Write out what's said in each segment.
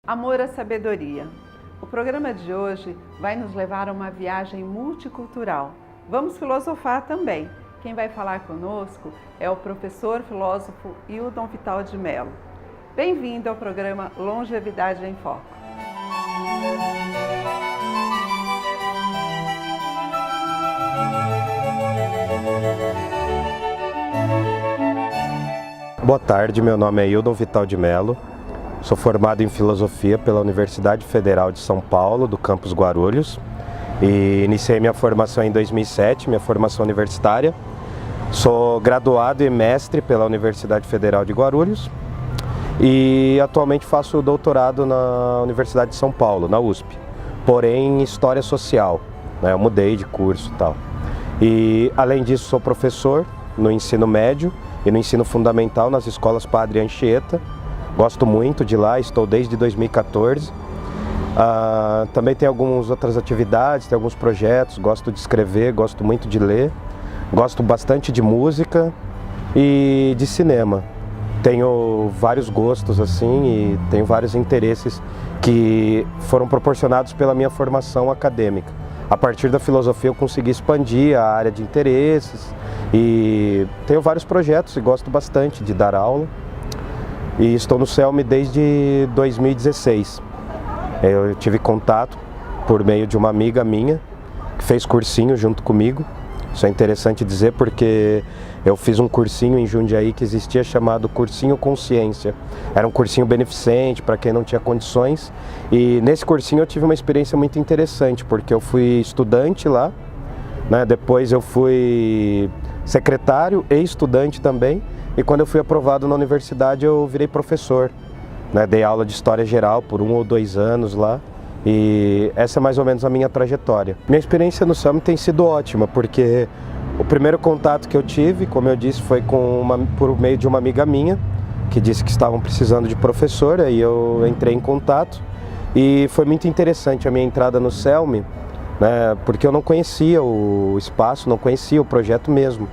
Amor à sabedoria. O programa de hoje vai nos levar a uma viagem multicultural. Vamos filosofar também. Quem vai falar conosco é o professor filósofo Hildon Vital de Mello. Bem-vindo ao programa Longevidade em Foco. Boa tarde, meu nome é Hildon Vital de Mello. Sou formado em Filosofia pela Universidade Federal de São Paulo, do campus Guarulhos. E iniciei minha formação em 2007, minha formação universitária. Sou graduado e mestre pela Universidade Federal de Guarulhos. E atualmente faço doutorado na Universidade de São Paulo, na USP. Porém, em História Social, né? Eu mudei de curso e tal. E, além disso, sou professor no ensino médio e no ensino fundamental nas escolas Padre Anchieta. Gosto muito de lá, estou desde 2014. Também tenho algumas outras atividades, tenho alguns projetos, gosto de escrever, gosto muito de ler. Gosto bastante de música e de cinema. Tenho vários gostos assim e tenho vários interesses que foram proporcionados pela minha formação acadêmica. A partir da filosofia eu consegui expandir a área de interesses e tenho vários projetos e gosto bastante de dar aula. E estou no CELM desde 2016. Eu tive contato por meio de uma amiga minha que fez cursinho junto comigo. Isso é interessante dizer porque eu fiz um cursinho em Jundiaí que existia chamado Cursinho Consciência. Era um cursinho beneficente para quem não tinha condições. E nesse cursinho eu tive uma experiência muito interessante porque eu fui estudante lá, né? Depois eu fui secretário e estudante também. E quando eu fui aprovado na universidade eu virei professor, né? Dei aula de História Geral por 1 ou 2 anos lá e essa é mais ou menos a minha trajetória. Minha experiência no CELM tem sido ótima porque o primeiro contato que eu tive, como eu disse, foi por meio de uma amiga minha que disse que estavam precisando de professor, aí eu entrei em contato e foi muito interessante a minha entrada no CELM, né? Porque eu não conhecia o espaço, não conhecia o projeto mesmo.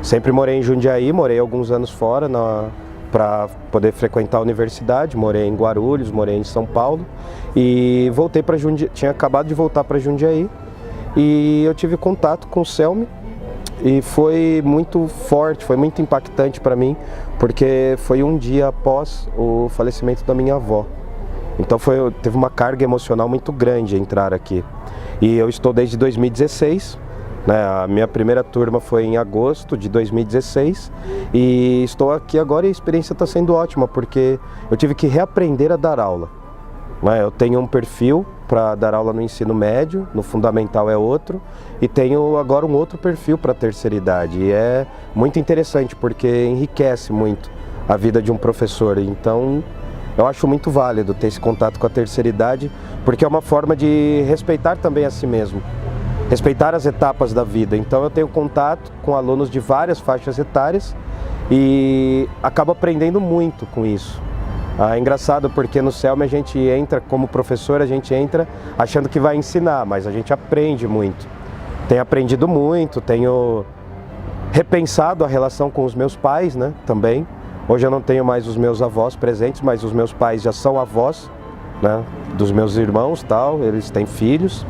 Sempre morei em Jundiaí, morei alguns anos fora para poder frequentar a universidade, morei em Guarulhos, morei em São Paulo e voltei para Jundiaí, tinha acabado de voltar para Jundiaí e eu tive contato com o CELM e foi muito forte, foi muito impactante para mim, porque foi um dia após o falecimento da minha avó. Então teve uma carga emocional muito grande entrar aqui. E eu estou desde 2016, né? A minha primeira turma foi em agosto de 2016 e estou aqui agora e a experiência está sendo ótima porque eu tive que reaprender a dar aula, né? Eu tenho um perfil para dar aula no ensino médio, no fundamental é outro, e tenho agora um outro perfil para a terceira idade. E é muito interessante porque enriquece muito a vida de um professor. Então eu acho muito válido ter esse contato com a terceira idade porque é uma forma de respeitar também a si mesmo. Respeitar as etapas da vida. Então eu tenho contato com alunos de várias faixas etárias e acabo aprendendo muito com isso. É engraçado porque no CELM a gente entra como professor, a gente entra achando que vai ensinar, mas a gente aprende muito. Tenho aprendido muito, tenho repensado a relação com os meus pais, né, também. Hoje eu não tenho mais os meus avós presentes, mas os meus pais já são avós, né, dos meus irmãos, tal, eles têm filhos.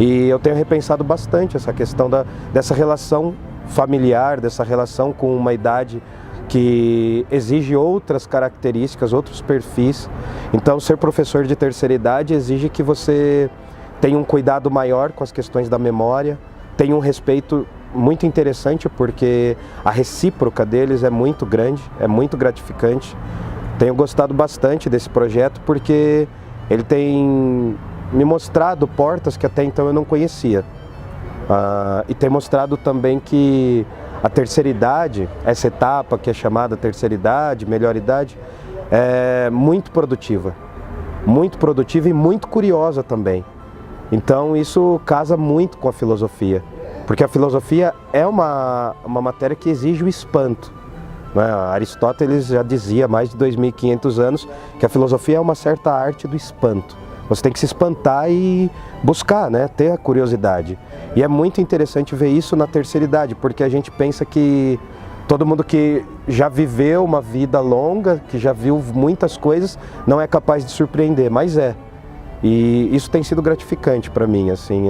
E eu tenho repensado bastante essa questão dessa relação familiar, dessa relação com uma idade que exige outras características, outros perfis. Então, ser professor de terceira idade exige que você tenha um cuidado maior com as questões da memória, tenha um respeito muito interessante porque a recíproca deles é muito grande, é muito gratificante. Tenho gostado bastante desse projeto porque ele tem me mostrado portas que até então eu não conhecia. E tem mostrado também que a terceira idade, essa etapa que é chamada terceira idade, melhor idade, é muito produtiva e muito curiosa também. Então isso casa muito com a filosofia, porque a filosofia é uma matéria que exige o espanto, né? Aristóteles já dizia há mais de 2.500 anos que a filosofia é uma certa arte do espanto. Você tem que se espantar e buscar, né? Ter a curiosidade. E é muito interessante ver isso na terceira idade, porque a gente pensa que todo mundo que já viveu uma vida longa, que já viu muitas coisas, não é capaz de surpreender, mas é. E isso tem sido gratificante para mim, assim,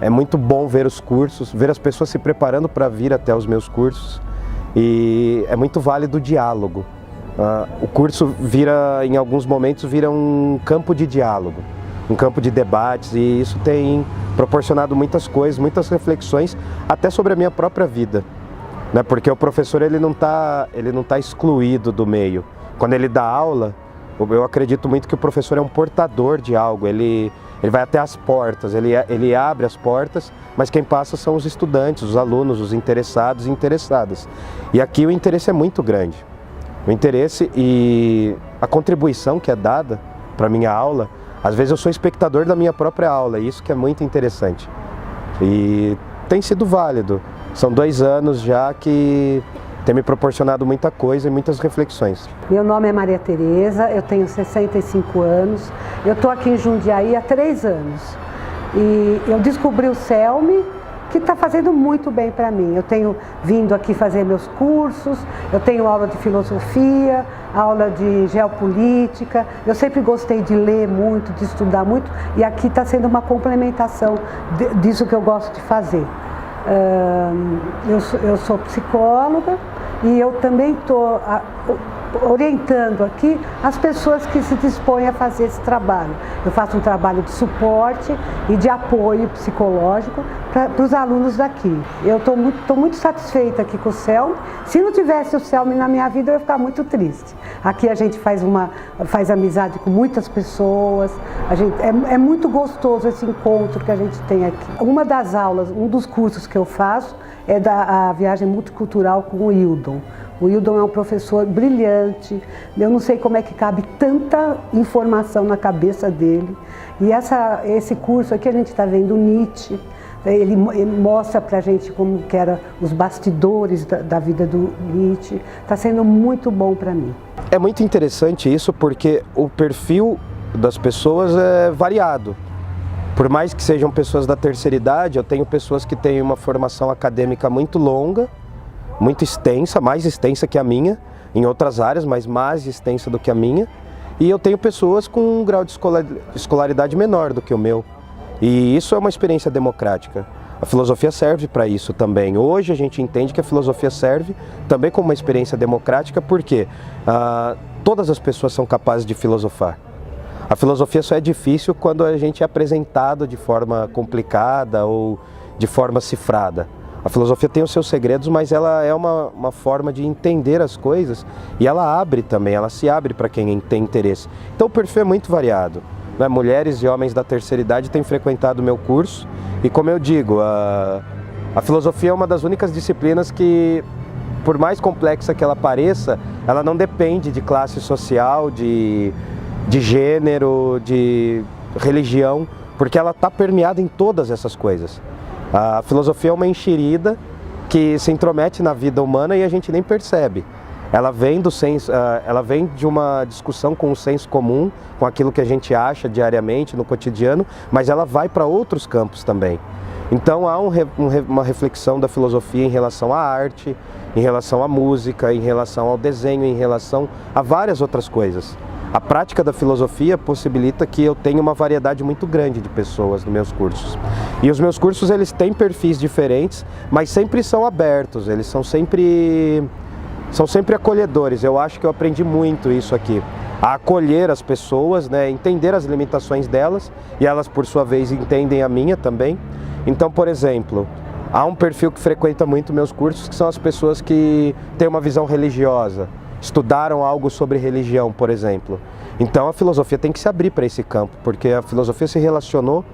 é muito bom ver os cursos, ver as pessoas se preparando para vir até os meus cursos, e é muito válido o diálogo. O curso em alguns momentos, vira um campo de diálogo, um campo de debates, e isso tem proporcionado muitas coisas, muitas reflexões, até sobre a minha própria vida, né? Porque o professor ele não tá excluído do meio. Quando ele dá aula, eu acredito muito que o professor é um portador de algo, ele vai até as portas, ele abre as portas, mas quem passa são os estudantes, os alunos, os interessados e interessadas. E aqui o interesse é muito grande. O interesse e a contribuição que é dada para a minha aula, às vezes eu sou espectador da minha própria aula, e isso que é muito interessante. E tem sido válido. São 2 anos já que tem me proporcionado muita coisa e muitas reflexões. Meu nome é Maria Tereza, eu tenho 65 anos, eu estou aqui em Jundiaí há 3 anos. E eu descobri o CELME, que está fazendo muito bem para mim. Eu tenho vindo aqui fazer meus cursos, eu tenho aula de filosofia, aula de geopolítica, eu sempre gostei de ler muito, de estudar muito, e aqui está sendo uma complementação disso que eu gosto de fazer. Eu sou psicóloga e eu também estou orientando aqui as pessoas que se dispõem a fazer esse trabalho. Eu faço um trabalho de suporte e de apoio psicológico para os alunos daqui. Eu estou muito satisfeita aqui com o CELME. Se não tivesse o CELME na minha vida, eu ia ficar muito triste. Aqui a gente faz amizade com muitas pessoas, é muito gostoso esse encontro que a gente tem aqui. Uma das aulas, um dos cursos que eu faço é a viagem multicultural com o Hildon. O Hildon é um professor brilhante, eu não sei como é que cabe tanta informação na cabeça dele. E esse curso aqui a gente está vendo Nietzsche, ele mostra para a gente como que eram os bastidores da vida do Nietzsche. Está sendo muito bom para mim. É muito interessante isso porque o perfil das pessoas é variado. Por mais que sejam pessoas da terceira idade, eu tenho pessoas que têm uma formação acadêmica muito longa, muito extensa, mais extensa que a minha, em outras áreas, mas mais extensa do que a minha. E eu tenho pessoas com um grau de escolaridade menor do que o meu. E isso é uma experiência democrática. A filosofia serve para isso também. Hoje a gente entende que a filosofia serve também como uma experiência democrática, porque todas as pessoas são capazes de filosofar. A filosofia só é difícil quando a gente é apresentado de forma complicada ou de forma cifrada. A filosofia tem os seus segredos, mas ela é uma forma de entender as coisas, e ela abre também, ela se abre para quem tem interesse. Então o perfil é muito variado, né? Mulheres e homens da terceira idade têm frequentado o meu curso, e como eu digo, a filosofia é uma das únicas disciplinas que, por mais complexa que ela pareça, ela não depende de classe social, de gênero, de religião, porque ela está permeada em todas essas coisas. A filosofia é uma enxerida que se intromete na vida humana e a gente nem percebe. Ela vem de uma discussão com o senso comum, com aquilo que a gente acha diariamente, no cotidiano, mas ela vai para outros campos também. Então há uma reflexão da filosofia em relação à arte, em relação à música, em relação ao desenho, em relação a várias outras coisas. A prática da filosofia possibilita que eu tenha uma variedade muito grande de pessoas nos meus cursos. E os meus cursos, eles têm perfis diferentes, mas sempre são abertos, eles são sempre acolhedores. Eu acho que eu aprendi muito isso aqui, a acolher as pessoas, né, entender as limitações delas, e elas, por sua vez, entendem a minha também. Então, por exemplo, há um perfil que frequenta muito meus cursos, que são as pessoas que têm uma visão religiosa, estudaram algo sobre religião, por exemplo. Então a filosofia tem que se abrir para esse campo, porque a filosofia se relacionou,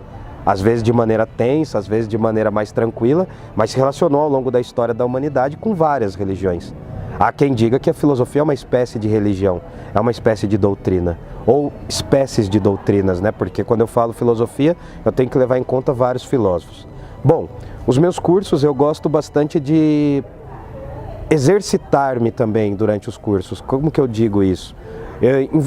às vezes de maneira tensa, às vezes de maneira mais tranquila, mas se relacionou ao longo da história da humanidade com várias religiões. Há quem diga que a filosofia é uma espécie de religião, é uma espécie de doutrina, ou espécies de doutrinas, né? Porque quando eu falo filosofia, eu tenho que levar em conta vários filósofos. Bom, os meus cursos eu gosto bastante de exercitar-me também durante os cursos. Como que eu digo isso?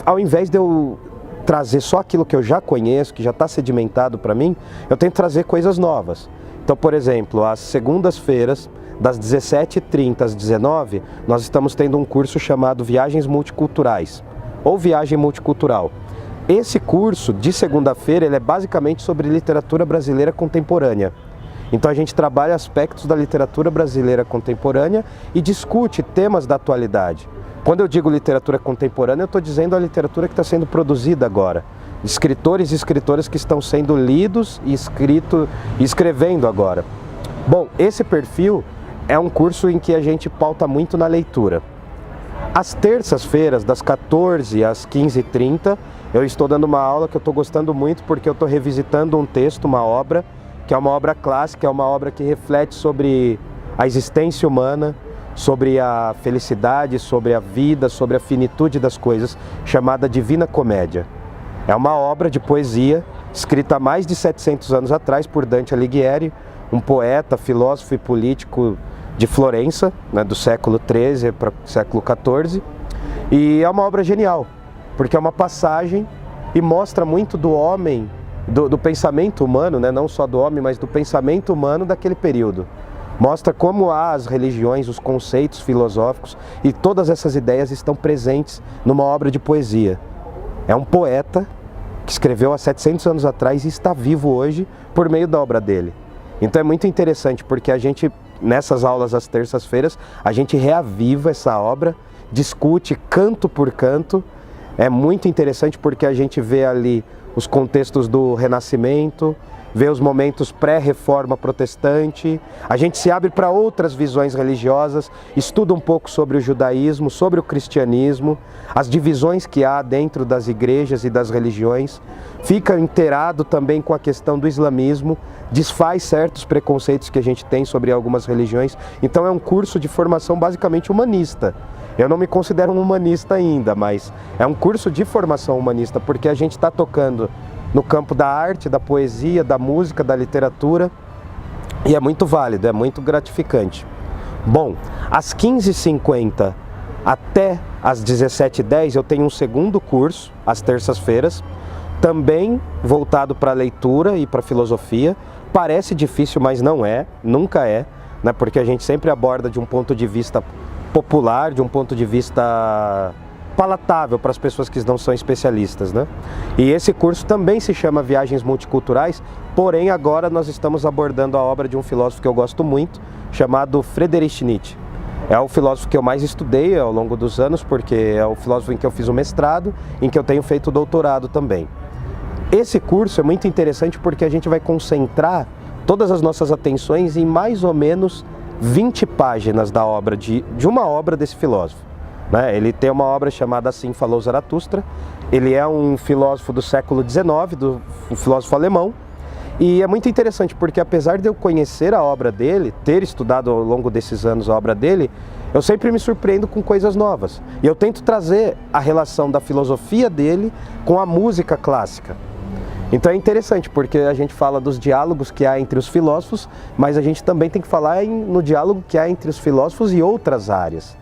Ao invés de eu trazer só aquilo que eu já conheço, que já está sedimentado para mim, eu tento trazer coisas novas. Então, por exemplo, às segundas-feiras, das 17h30 às 19h, nós estamos tendo um curso chamado Viagens Multiculturais, ou Viagem Multicultural. Esse curso, de segunda-feira, ele é basicamente sobre literatura brasileira contemporânea. Então a gente trabalha aspectos da literatura brasileira contemporânea e discute temas da atualidade. Quando eu digo literatura contemporânea, eu estou dizendo a literatura que está sendo produzida agora. Escritores e escritoras que estão sendo lidos e escrevendo agora. Bom, esse perfil é um curso em que a gente pauta muito na leitura. Às terças-feiras, das 14 às 15h30, eu estou dando uma aula que eu estou gostando muito porque eu estou revisitando um texto, uma obra, que é uma obra clássica, é uma obra que reflete sobre a existência humana, sobre a felicidade, sobre a vida, sobre a finitude das coisas, chamada Divina Comédia. É uma obra de poesia escrita há mais de 700 anos atrás por Dante Alighieri, um poeta, filósofo e político de Florença, né, do século XIII para o século XIV. E é uma obra genial, porque é uma passagem e mostra muito do homem, do pensamento humano, né, não só do homem, mas do pensamento humano daquele período. Mostra como as religiões, os conceitos filosóficos e todas essas ideias estão presentes numa obra de poesia. É um poeta que escreveu há 700 anos atrás e está vivo hoje por meio da obra dele. Então é muito interessante porque a gente, nessas aulas às terças-feiras, a gente reaviva essa obra, discute canto por canto. É muito interessante porque a gente vê ali os contextos do Renascimento, vê os momentos pré-reforma protestante, a gente se abre para outras visões religiosas, estuda um pouco sobre o judaísmo, sobre o cristianismo, as divisões que há dentro das igrejas e das religiões, fica inteirado também com a questão do islamismo, desfaz certos preconceitos que a gente tem sobre algumas religiões. Então é um curso de formação basicamente humanista. Eu não me considero um humanista ainda, mas é um curso de formação humanista, porque a gente está tocando no campo da arte, da poesia, da música, da literatura, e é muito válido, é muito gratificante. Bom, às 15h50 até às 17h10 eu tenho um segundo curso, às terças-feiras, também voltado para a leitura e para a filosofia. Parece difícil, mas não é, nunca é, né? Porque a gente sempre aborda de um ponto de vista popular, de um ponto de vista palatável para as pessoas que não são especialistas, né? E esse curso também se chama Viagens Multiculturais, porém agora nós estamos abordando a obra de um filósofo que eu gosto muito, chamado Friedrich Nietzsche. É o filósofo que eu mais estudei ao longo dos anos, porque é o filósofo em que eu fiz o mestrado, em que eu tenho feito o doutorado também. Esse curso é muito interessante porque a gente vai concentrar todas as nossas atenções em mais ou menos 20 páginas da obra, de uma obra desse filósofo. Ele tem uma obra chamada Assim Falou Zaratustra. Ele é um filósofo do século XIX, um filósofo alemão. E é muito interessante porque apesar de eu conhecer a obra dele, ter estudado ao longo desses anos a obra dele, eu sempre me surpreendo com coisas novas. E eu tento trazer a relação da filosofia dele com a música clássica. Então é interessante porque a gente fala dos diálogos que há entre os filósofos, mas a gente também tem que falar no diálogo que há entre os filósofos e outras áreas.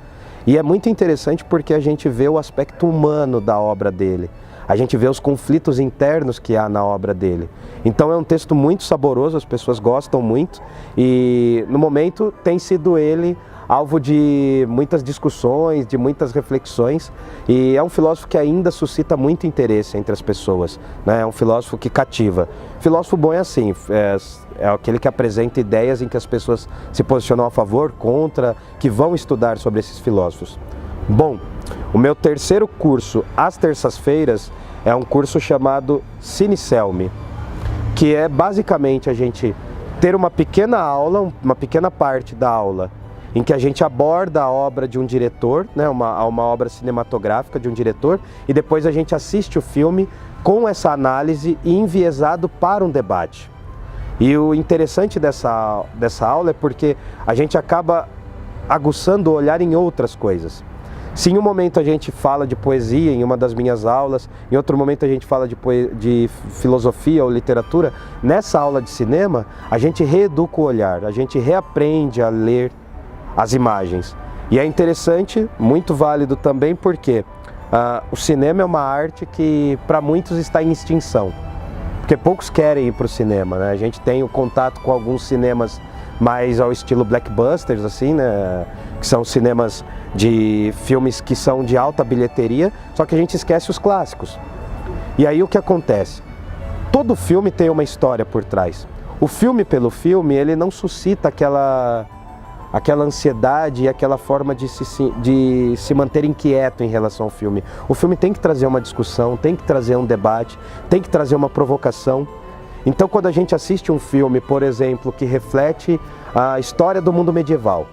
E é muito interessante porque a gente vê o aspecto humano da obra dele. A gente vê os conflitos internos que há na obra dele. Então é um texto muito saboroso, as pessoas gostam muito. E no momento tem sido ele alvo de muitas discussões, de muitas reflexões. E é um filósofo que ainda suscita muito interesse entre as pessoas, né? É um filósofo que cativa. Filósofo bom é assim, é aquele que apresenta ideias em que as pessoas se posicionam a favor, contra, que vão estudar sobre esses filósofos. Bom, o meu terceiro curso, às terças-feiras, é um curso chamado Cine Selmi, que é basicamente a gente ter uma pequena aula, uma pequena parte da aula, em que a gente aborda a obra de um diretor, né, uma obra cinematográfica de um diretor, e depois a gente assiste o filme com essa análise e enviesado para um debate. E o interessante dessa aula é porque a gente acaba aguçando o olhar em outras coisas. Se em um momento a gente fala de poesia, em uma das minhas aulas, em outro momento a gente fala de filosofia ou literatura, nessa aula de cinema a gente reeduca o olhar, a gente reaprende a ler as imagens. E é interessante, muito válido também, porque o cinema é uma arte que para muitos está em extinção. Porque poucos querem ir para o cinema, né? A gente tem o contato com alguns cinemas mais ao estilo blockbusters, assim, né? Que são cinemas de filmes que são de alta bilheteria, só que a gente esquece os clássicos. E aí o que acontece? Todo filme tem uma história por trás. O filme pelo filme, ele não suscita aquela ansiedade e aquela forma de se manter inquieto em relação ao filme. O filme tem que trazer uma discussão, tem que trazer um debate, tem que trazer uma provocação. Então, quando a gente assiste um filme, por exemplo, que reflete a história do mundo medieval,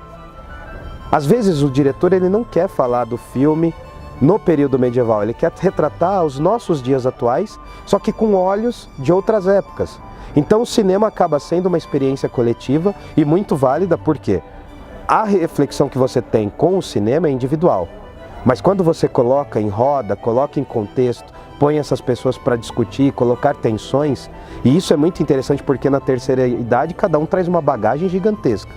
às vezes o diretor ele não quer falar do filme no período medieval, ele quer retratar os nossos dias atuais, só que com olhos de outras épocas. Então o cinema acaba sendo uma experiência coletiva e muito válida, porque a reflexão que você tem com o cinema é individual, mas quando você coloca em roda, coloca em contexto, põe essas pessoas para discutir, colocar tensões, e isso é muito interessante porque na terceira idade cada um traz uma bagagem gigantesca.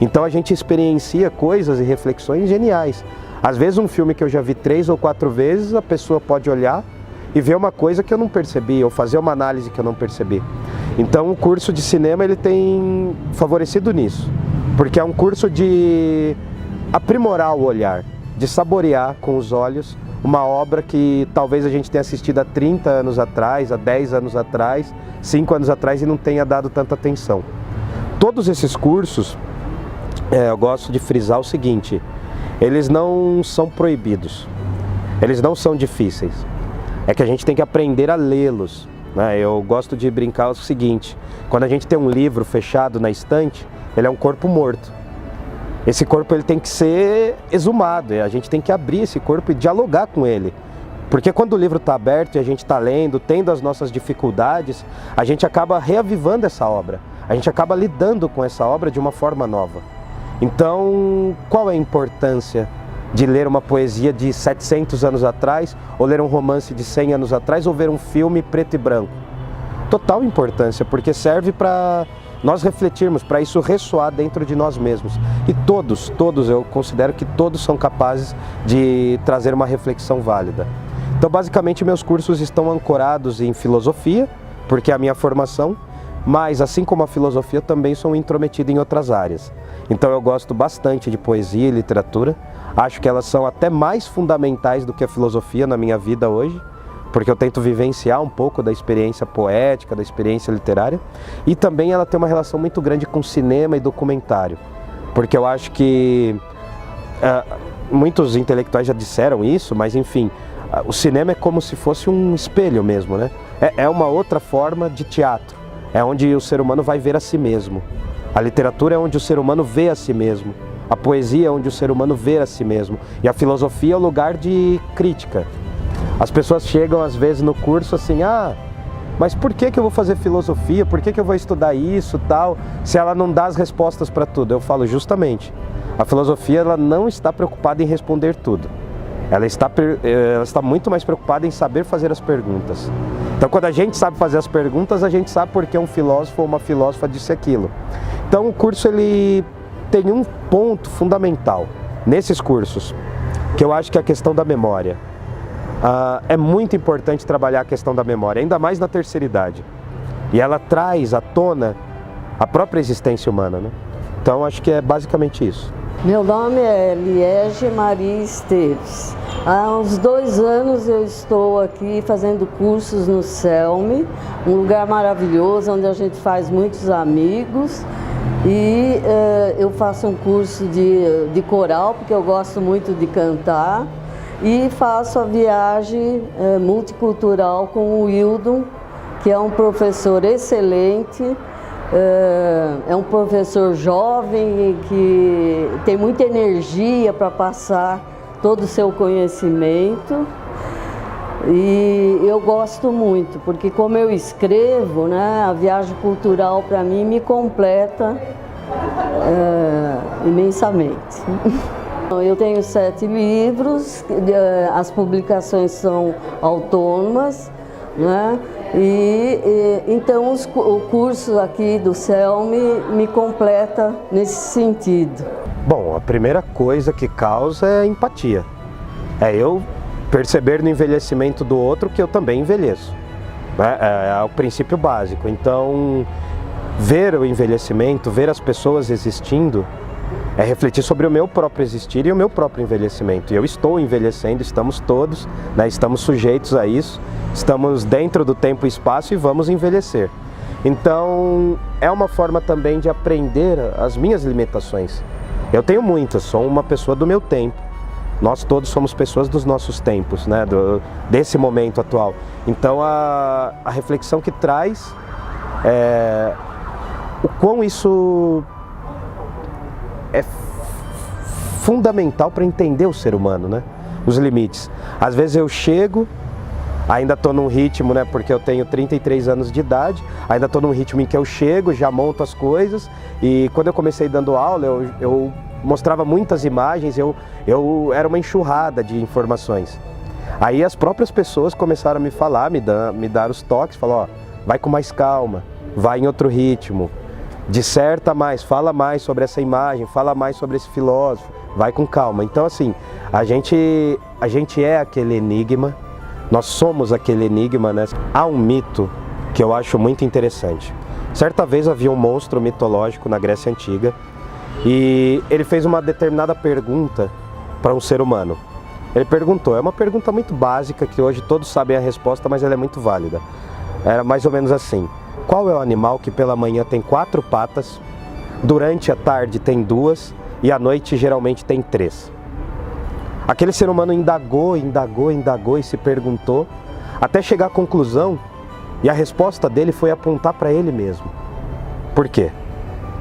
Então a gente experiencia coisas e reflexões geniais. Às vezes um filme que eu já vi 3 ou 4 vezes, a pessoa pode olhar e ver uma coisa que eu não percebi, ou fazer uma análise que eu não percebi. Então o curso de cinema ele tem favorecido nisso, porque é um curso de aprimorar o olhar, de saborear com os olhos uma obra que talvez a gente tenha assistido há 30 anos atrás, há 10 anos atrás, 5 anos atrás e não tenha dado tanta atenção. Todos esses cursos, eu gosto de frisar o seguinte, eles não são proibidos, eles não são difíceis, é que a gente tem que aprender a lê-los, né? Eu gosto de brincar o seguinte, quando a gente tem um livro fechado na estante, ele é um corpo morto. Esse corpo ele tem que ser exumado, a gente tem que abrir esse corpo e dialogar com ele. Porque quando o livro está aberto e a gente está lendo, tendo as nossas dificuldades, a gente acaba reavivando essa obra, a gente acaba lidando com essa obra de uma forma nova. Então, qual é a importância de ler uma poesia de 700 anos atrás, ou ler um romance de 100 anos atrás, ou ver um filme preto e branco? Total importância, porque serve para nós refletirmos, para isso ressoar dentro de nós mesmos. E todos, eu considero que todos são capazes de trazer uma reflexão válida. Então, basicamente, meus cursos estão ancorados em filosofia, porque é a minha formação, mas, assim como a filosofia, eu também sou intrometido em outras áreas. Então, eu gosto bastante de poesia e literatura. Acho que elas são até mais fundamentais do que a filosofia na minha vida hoje, porque eu tento vivenciar um pouco da experiência poética, da experiência literária, e também ela tem uma relação muito grande com cinema e documentário, porque eu acho que muitos intelectuais já disseram isso, mas enfim, o cinema é como se fosse um espelho mesmo, né? É uma outra forma de teatro, é onde o ser humano vai ver a si mesmo. A literatura é onde o ser humano vê a si mesmo, a poesia é onde o ser humano vê a si mesmo, e a filosofia é o lugar de crítica. As pessoas chegam às vezes no curso assim, mas por que eu vou fazer filosofia? Por que eu vou estudar isso, tal, se ela não dá as respostas para tudo? Eu falo justamente, a filosofia ela não está preocupada em responder tudo. Ela está muito mais preocupada em saber fazer as perguntas. Então, quando a gente sabe fazer as perguntas, a gente sabe por que um filósofo ou uma filósofa disse aquilo. Então, o curso ele tem um ponto fundamental nesses cursos, que eu acho que é a questão da memória. É muito importante trabalhar a questão da memória, ainda mais na terceira idade. E ela traz à tona a própria existência humana, né? Então, acho que é basicamente isso. Meu nome é Liege Maria Esteves. Há uns 2 anos eu estou aqui fazendo cursos no CELME, um lugar maravilhoso onde a gente faz muitos amigos. E eu faço um curso de coral, porque eu gosto muito de cantar. E faço a viagem multicultural com o Wildon, que é um professor excelente. É um professor jovem que tem muita energia para passar todo o seu conhecimento, e eu gosto muito, porque como eu escrevo, né, a viagem cultural para mim me completa imensamente. Eu tenho 7 livros, as publicações são autônomas, né? Então o curso aqui do CELME me completa nesse sentido. Bom, a primeira coisa que causa é a empatia. É eu perceber no envelhecimento do outro que eu também envelheço. É o princípio básico. Então, ver o envelhecimento, ver as pessoas existindo, é refletir sobre o meu próprio existir e o meu próprio envelhecimento. E eu estou envelhecendo, estamos todos, né, estamos sujeitos a isso, estamos dentro do tempo e espaço e vamos envelhecer. Então, é uma forma também de aprender as minhas limitações. Eu tenho muitas, sou uma pessoa do meu tempo. Nós todos somos pessoas dos nossos tempos, né, desse momento atual. Então, a reflexão que traz é o quão isso é fundamental para entender o ser humano, né? Os limites. Às vezes eu chego, ainda estou num ritmo, né? Porque eu tenho 33 anos de idade, ainda estou num ritmo em que eu chego, já monto as coisas. E quando eu comecei dando aula, eu mostrava muitas imagens, eu era uma enxurrada de informações. Aí as próprias pessoas começaram a me falar, me dar os toques, falar, ó, vai com mais calma, vai em outro ritmo. Disserta mais, fala mais sobre essa imagem, fala mais sobre esse filósofo, vai com calma. Então assim, a gente é aquele enigma, nós somos aquele enigma, né? Há um mito que eu acho muito interessante. Certa vez havia um monstro mitológico na Grécia Antiga e ele fez uma determinada pergunta para um ser humano. Ele perguntou, é uma pergunta muito básica que hoje todos sabem a resposta, mas ela é muito válida. Era mais ou menos assim. Qual é o animal que pela manhã tem 4 patas, durante a tarde tem 2 e à noite geralmente tem 3? Aquele ser humano indagou e se perguntou, até chegar à conclusão, e a resposta dele foi apontar para ele mesmo. Por quê?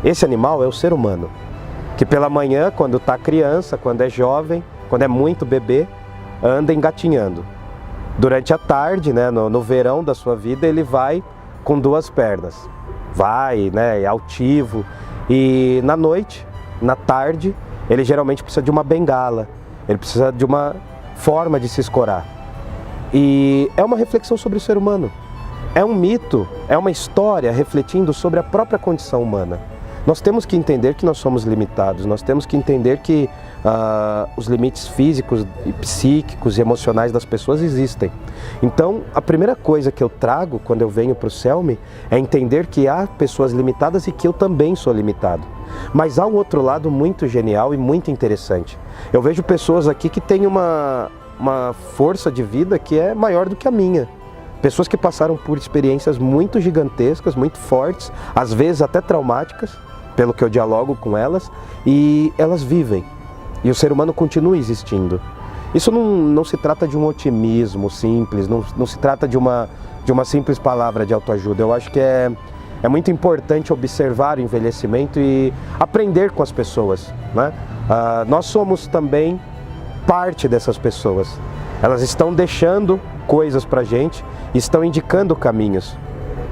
Esse animal é o ser humano, que pela manhã, quando está criança, quando é jovem, quando é muito bebê, anda engatinhando. Durante a tarde, né, no verão da sua vida, ele vai com 2 pernas, vai, né, é altivo, e na noite, na tarde, ele geralmente precisa de uma bengala, ele precisa de uma forma de se escorar. E é uma reflexão sobre o ser humano, é um mito, é uma história refletindo sobre a própria condição humana. Nós temos que entender que nós somos limitados, nós temos que entender que os limites físicos, e psíquicos e emocionais das pessoas existem. Então, a primeira coisa que eu trago quando eu venho para o Celme é entender que há pessoas limitadas e que eu também sou limitado. Mas há um outro lado muito genial e muito interessante. Eu vejo pessoas aqui que têm uma força de vida que é maior do que a minha. Pessoas que passaram por experiências muito gigantescas, muito fortes, às vezes até traumáticas, pelo que eu dialogo com elas, e elas vivem. E o ser humano continua existindo. Isso não se trata de um otimismo simples, não se trata de uma simples palavra de autoajuda. Eu acho que é muito importante observar o envelhecimento e aprender com as pessoas, né? Nós somos também parte dessas pessoas. Elas estão deixando coisas pra gente, estão indicando caminhos.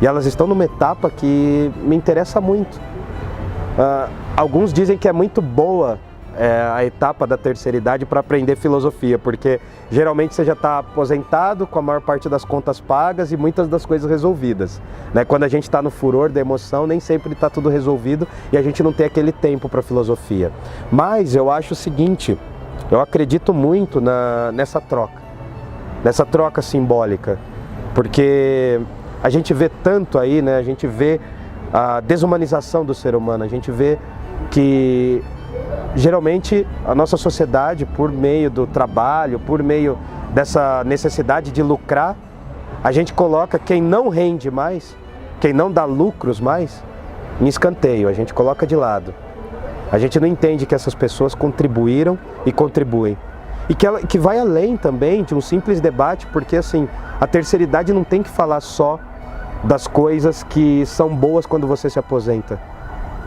E elas estão numa etapa que me interessa muito. Alguns dizem que é muito boa a etapa da terceira idade para aprender filosofia, porque geralmente você já está aposentado, com a maior parte das contas pagas e muitas das coisas resolvidas, né? Quando a gente está no furor da emoção, nem sempre está tudo resolvido e a gente não tem aquele tempo para filosofia. Mas eu acho o seguinte, eu acredito muito nessa troca simbólica, porque a gente vê tanto aí, né? A gente vê a desumanização do ser humano, a gente vê que geralmente a nossa sociedade, por meio do trabalho, por meio dessa necessidade de lucrar, a gente coloca quem não rende mais, quem não dá lucros mais, em escanteio, a gente coloca de lado. A gente não entende que essas pessoas contribuíram e contribuem. E que vai além também de um simples debate, porque assim, a terceira idade não tem que falar só das coisas que são boas quando você se aposenta.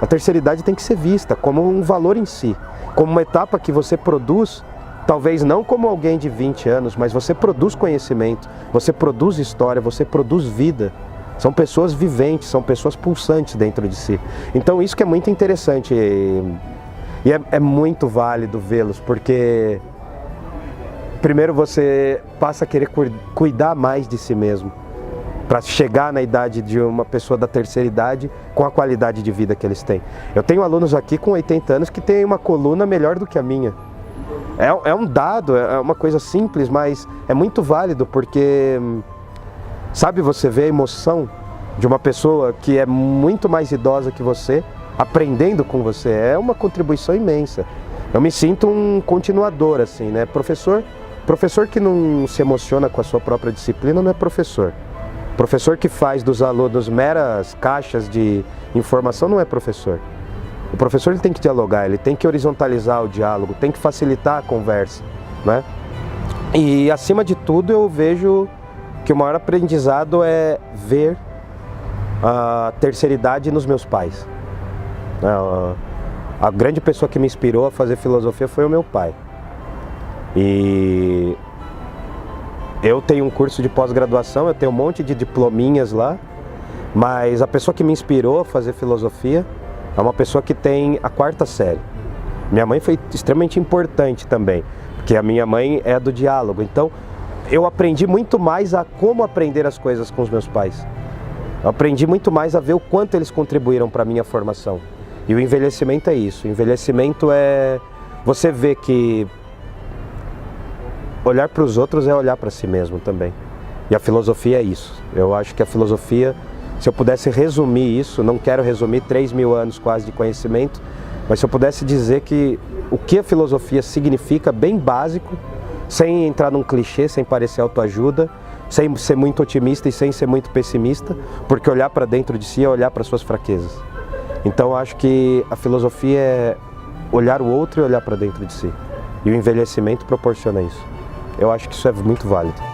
A terceira idade tem que ser vista como um valor em si, como uma etapa que você produz, talvez não como alguém de 20 anos, mas você produz conhecimento, você produz história, você produz vida. São pessoas viventes, são pessoas pulsantes dentro de si. Então isso que é muito interessante e é muito válido vê-los, porque primeiro você passa a querer cuidar mais de si mesmo, para chegar na idade de uma pessoa da terceira idade com a qualidade de vida que eles têm. Eu tenho alunos aqui com 80 anos que têm uma coluna melhor do que a minha. É um dado, é uma coisa simples, mas é muito válido, porque, sabe, você vê a emoção de uma pessoa que é muito mais idosa que você, aprendendo com você, é uma contribuição imensa. Eu me sinto um continuador, assim, né? Professor que não se emociona com a sua própria disciplina não é professor. Professor que faz dos alunos meras caixas de informação não é professor. O professor ele tem que dialogar, ele tem que horizontalizar o diálogo, tem que facilitar a conversa, né? E acima de tudo eu vejo que o maior aprendizado é ver a terceiridade nos meus pais. A grande pessoa que me inspirou a fazer filosofia foi o meu pai. E eu tenho um curso de pós-graduação, eu tenho um monte de diplominhas lá, mas a pessoa que me inspirou a fazer filosofia é uma pessoa que tem a 4ª série. Minha mãe foi extremamente importante também, porque a minha mãe é do diálogo. Então, eu aprendi muito mais a como aprender as coisas com os meus pais. Eu aprendi muito mais a ver o quanto eles contribuíram para a minha formação. E o envelhecimento é isso. O envelhecimento é você ver que olhar para os outros é olhar para si mesmo também. E a filosofia é isso. Eu acho que a filosofia, se eu pudesse resumir isso, não quero resumir 3.000 anos quase de conhecimento, mas se eu pudesse dizer que o que a filosofia significa, bem básico, sem entrar num clichê, sem parecer autoajuda, sem ser muito otimista e sem ser muito pessimista, porque olhar para dentro de si é olhar para suas fraquezas. Então eu acho que a filosofia é olhar o outro e olhar para dentro de si. E o envelhecimento proporciona isso. Eu acho que isso é muito válido.